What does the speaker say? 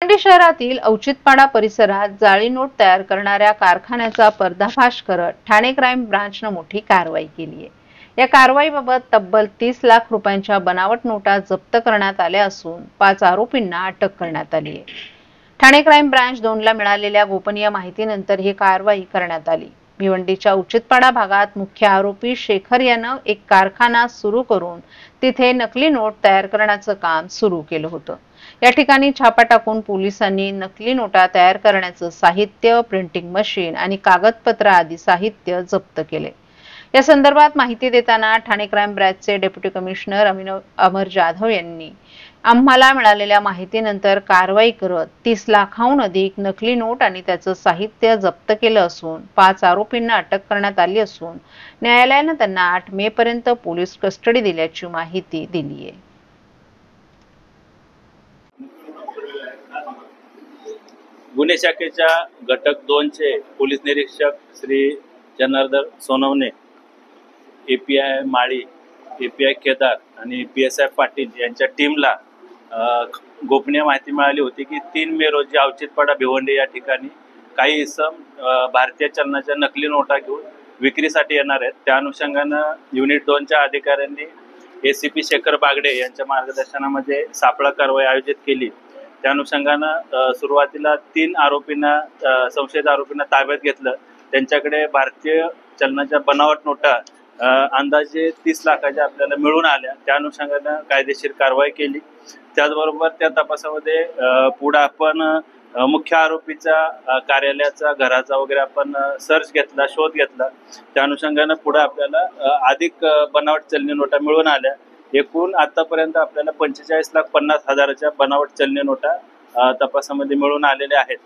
भिवंडी शहरातील औचित्यपाडा परिसरात जाळी नोट तयार करणाऱ्या कारखान्याचा पर्दाफाश करत ठाणे क्राईम ब्रांचने मोठी कारवाई केली आहे। या कारवाईबाबत तब्बल 30 लाख रुपयांच्या बनावट नोटा जप्त करण्यात आल्या असून 5 आरोपींना अटक करण्यात आली आहे। ठाणे क्राईम ब्रांच 2 ला मिळालेल्या गोपनीय माहितीनंतर ही कारवाई करण्यात आली। भिवंडीच्या औचित्यपाडा भागात मुख्य आरोपी शेखर यानं एक कारखाना सुरू करून तिथे नकली नोट तयार करण्याचं काम सुरू केलं होतं। या ठिकाणी छापा टाकून पोलिसांनी नकली नोटा तयार करण्याचं साहित्य, प्रिंटिंग मशीन आणि कागदपत्र आदी साहित्य जप्त केले। या संदर्भात माहिती देताना ठाणे क्राईम ब्रांचचे डेप्युटी कमिशनर अमर जाधव यांनी आम्हाला मिळालेल्या माहितीनंतर कारवाई करत 30 लाखांहून अधिक नकली नोट आणि त्याचं साहित्य जप्त केलं असून 5 आरोपींना अटक करण्यात आली असून न्यायालयाने त्यांना 8 मे पर्यंत पोलीस कस्टडी दिल्याची माहिती दिली आहे। गुन्हे शाखेच्या घटक 2 चे पोलीस निरीक्षक श्री जनार्दन सोनवणे, एपीआय माळी, एपीआय केदार आणि पीएसआय पाटील यांच्या टीमला गोपनीय माहिती मिळाली होती की 3 मे रोजी औचित्यपाडा भिवंडी या ठिकाणी काही इसम भारतीय चलनाच्या नकली नोटा घेऊन विक्रीसाठी येणार आहेत। त्या अनुषंगानं युनिट 2 च्या अधिकाऱ्यांनी एसीपी शेखर बागडे यांच्या मार्गदर्शनामध्ये सापळा कारवाई आयोजित केली। त्या अनुषंगानं सुरुवातीला 3 आरोपींना संशयित आरोपींना ताब्यात घेतलं। त्यांच्याकडे भारतीय चलनाच्या बनावट नोटा अंदाजे 30 लाखाच्या आपल्याला मिळून आल्या। त्या अनुषंगानं कायदेशीर कारवाई केली। त्याचबरोबर त्या तपासामध्ये पुढे आपण मुख्य आरोपीचा कार्यालयाचा, घराचा वगैरे आपण सर्च घेतला, शोध घेतला। त्या अनुषंगानं पुढे आपल्याला अधिक बनावट चलनी नोटा मिळून आल्या। एकूण आतापर्यंत आपल्याला 45,50,000च्या बनावट चलनी नोटा तपासामध्ये मिळून आलेल्या आहेत।